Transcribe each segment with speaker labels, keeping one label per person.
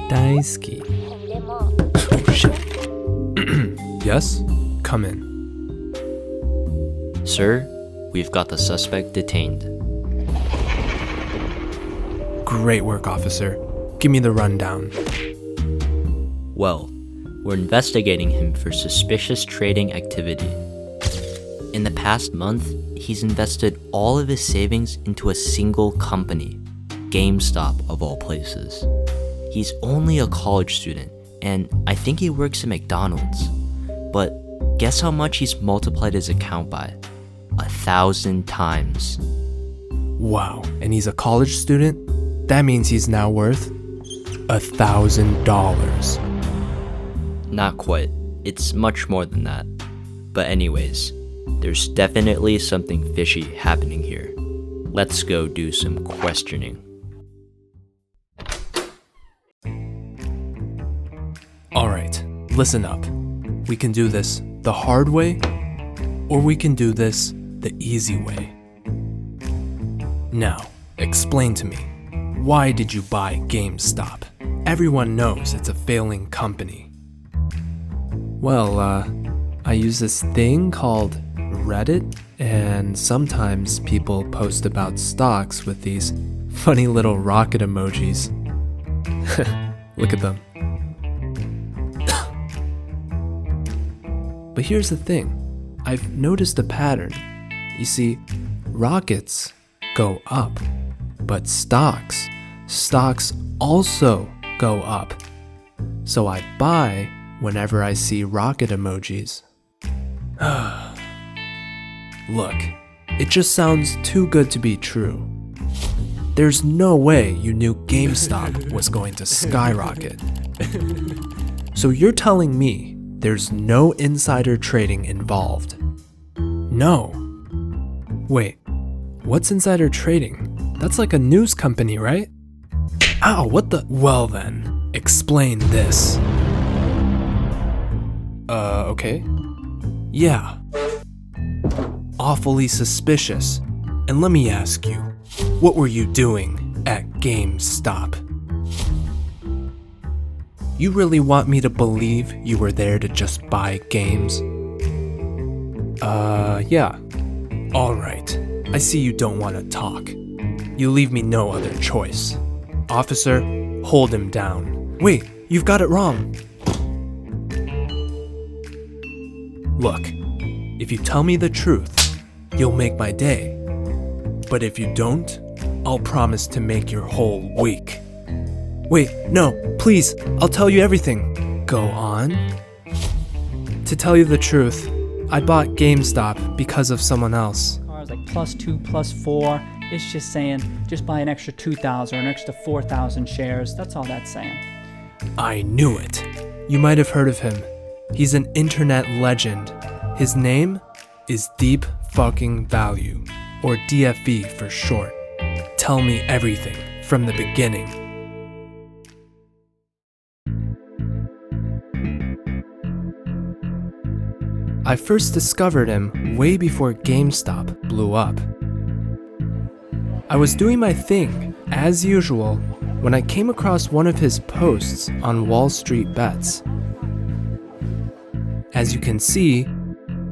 Speaker 1: Daisuki. Oh shit. Yes? Come in.
Speaker 2: Sir, we've got the suspect detained.
Speaker 1: Great work, officer. Give me the rundown.
Speaker 2: Well, we're investigating him for suspicious trading activity. In the past month, he's invested all of his savings into a single company, GameStop of all places. He's only a college student, and I think he works at McDonald's. But guess how much he's multiplied his account by? 1,000 times.
Speaker 1: Wow, and he's a college student? That means he's now worth $1,000.
Speaker 2: Not quite. It's much more than that. But anyways, there's definitely something fishy happening here. Let's go do some questioning.
Speaker 1: Alright, listen up. We can do this the hard way, or we can do this the easy way. Now, explain to me, why did you buy GameStop? Everyone knows it's a failing company. Well, I use this thing called Reddit, and sometimes people post about stocks with these funny little rocket emojis. Look at them. But here's the thing, I've noticed a pattern. You see, rockets go up, but stocks also go up. So I buy whenever I see rocket emojis. Look, it just sounds too good to be true. There's no way you knew GameStop was going to skyrocket. So you're telling me there's no insider trading involved? No. Wait, what's insider trading? That's like a news company, right? Ow, what the? Well then, explain this. Okay. Yeah. Awfully suspicious. And let me ask you, what were you doing at GameStop? You really want me to believe you were there to just buy games? Yeah. Alright, I see you don't want to talk. You leave me no other choice. Officer, hold him down. Wait, you've got it wrong. Look, if you tell me the truth, you'll make my day. But if you don't, I'll promise to make your whole week. Wait, no, please, I'll tell you everything. Go on. To tell you the truth, I bought GameStop because of someone else.
Speaker 3: Cars like +2, +4. It's just saying, just buy an extra 2,000 or an extra 4,000 shares. That's all that's saying.
Speaker 1: I knew it. You might have heard of him. He's an internet legend. His name is Deep Fucking Value, or DFV for short. Tell me everything from the beginning. I first discovered him way before GameStop blew up. I was doing my thing, as usual, when I came across one of his posts on Wall Street Bets. As you can see,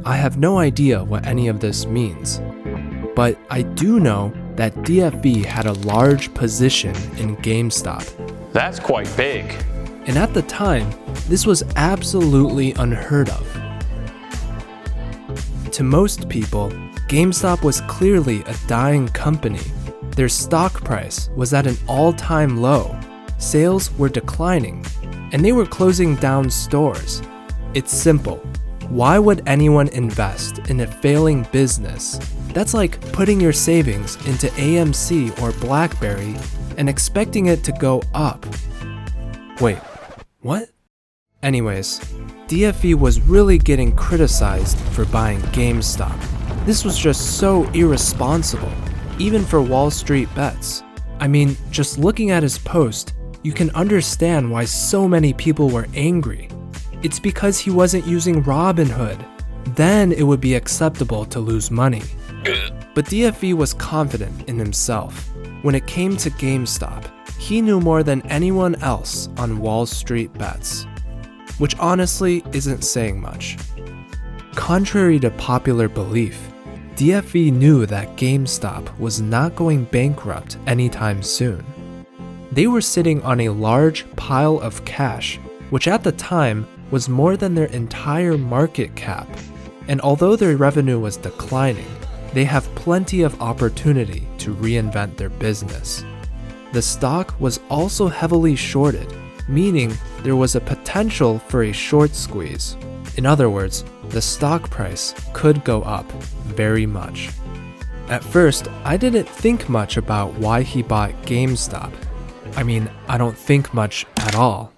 Speaker 1: I have no idea what any of this means, but I do know that DFV had a large position in GameStop.
Speaker 4: That's quite big.
Speaker 1: And at the time, this was absolutely unheard of. To most people, GameStop was clearly a dying company. Their stock price was at an all-time low, sales were declining, and they were closing down stores. It's simple. Why would anyone invest in a failing business? That's like putting your savings into AMC or BlackBerry and expecting it to go up. Wait, what? Anyways, DFE was really getting criticized for buying GameStop. This was just so irresponsible, even for Wall Street Bets. I mean, just looking at his post, you can understand why so many people were angry. It's because he wasn't using Robinhood. Then it would be acceptable to lose money. But DFE was confident in himself. When it came to GameStop, He knew more than anyone else on Wall Street bets, which honestly isn't saying much. Contrary to popular belief, DFE knew that GameStop was not going bankrupt anytime soon. They were sitting on a large pile of cash, which at the time was more than their entire market cap. And although their revenue was declining, they have plenty of opportunity to reinvent their business. The stock was also heavily shorted, meaning there was a potential for a short squeeze. In other words, the stock price could go up very much. At first, I didn't think much about why he bought GameStop. I mean, I don't think much at all.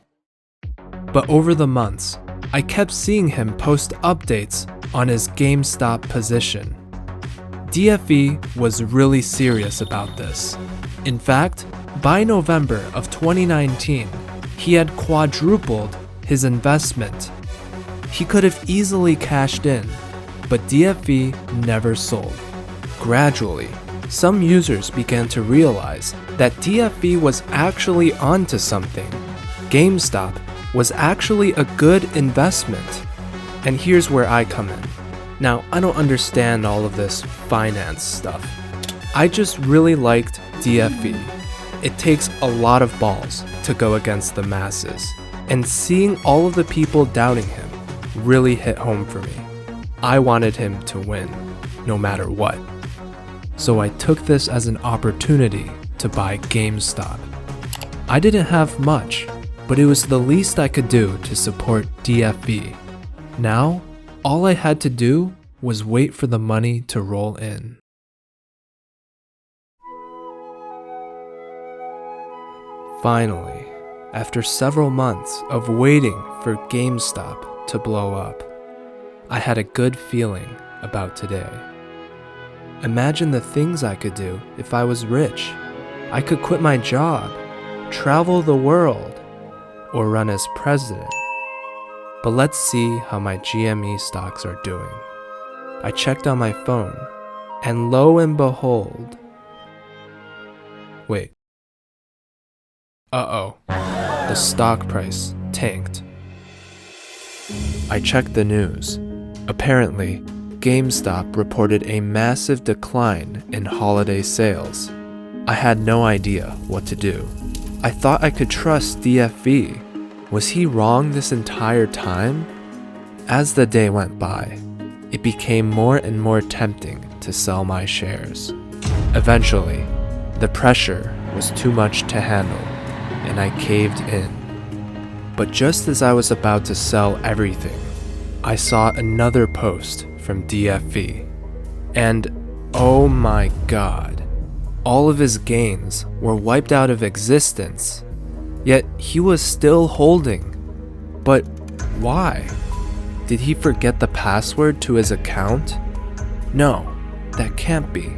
Speaker 1: But over the months, I kept seeing him post updates on his GameStop position. DFE was really serious about this. In fact, by November of 2019, he had quadrupled his investment. He could have easily cashed in, but DFE never sold. Gradually, some users began to realize that DFE was actually onto something. GameStop was actually a good investment. And here's where I come in. Now, I don't understand all of this finance stuff. I just really liked DFE. It takes a lot of balls to go against the masses, and seeing all of the people doubting him really hit home for me. I wanted him to win, no matter what. So I took this as an opportunity to buy GameStop. I didn't have much, but it was the least I could do to support DFE. Now, all I had to do was wait for the money to roll in. Finally, after several months of waiting for GameStop to blow up, I had a good feeling about today. Imagine the things I could do if I was rich. I could quit my job, travel the world, or run as president. But let's see how my GME stocks are doing. I checked on my phone, and lo and behold... Wait. Uh-oh. The stock price tanked. I checked the news. Apparently, GameStop reported a massive decline in holiday sales. I had no idea what to do. I thought I could trust DFE. Was he wrong this entire time? As the day went by, it became more and more tempting to sell my shares. Eventually, the pressure was too much to handle, and I caved in. But just as I was about to sell everything, I saw another post from DFE. And oh my god, all of his gains were wiped out of existence. Yet he was still holding. But why? Did he forget the password to his account? No, that can't be.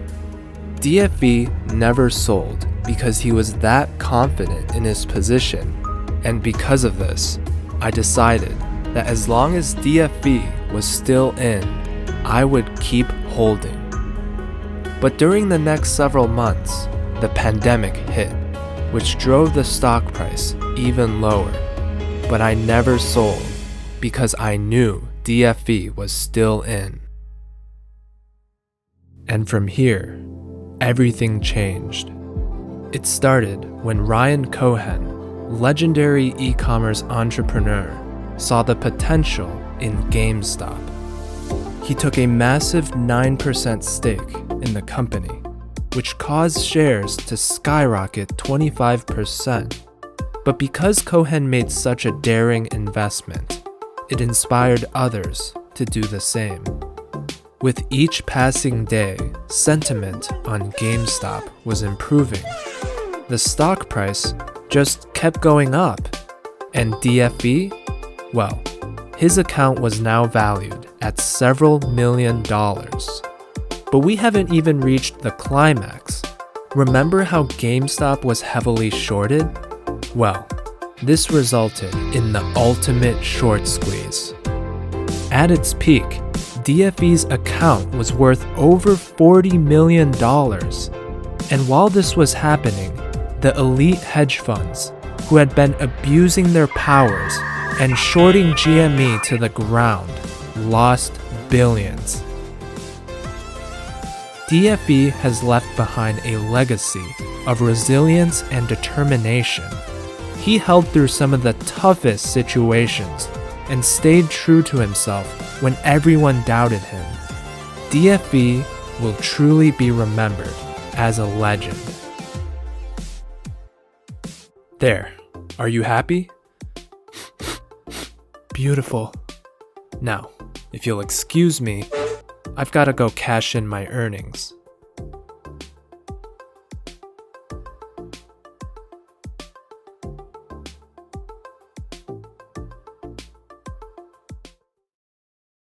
Speaker 1: DFE never sold because he was that confident in his position. And because of this, I decided that as long as DFE was still in, I would keep holding. But during the next several months, the pandemic hit, which drove the stock price even lower. But I never sold because I knew DFE was still in. And from here, everything changed. It started when Ryan Cohen, legendary e-commerce entrepreneur, saw the potential in GameStop. He took a massive 9% stake in the company, which caused shares to skyrocket 25%. But because Cohen made such a daring investment, it inspired others to do the same. With each passing day, sentiment on GameStop was improving. The stock price just kept going up, and DFE, well, his account was now valued at several $1 million. But we haven't even reached the climax. Remember how GameStop was heavily shorted? Well, this resulted in the ultimate short squeeze. At its peak, DFE's account was worth over $40 million. And while this was happening, the elite hedge funds who had been abusing their powers and shorting GME to the ground lost billions. DFE has left behind a legacy of resilience and determination. He held through some of the toughest situations and stayed true to himself when everyone doubted him. DFE will truly be remembered as a legend. There, are you happy? Beautiful. Now, if you'll excuse me, I've got to go cash in my earnings.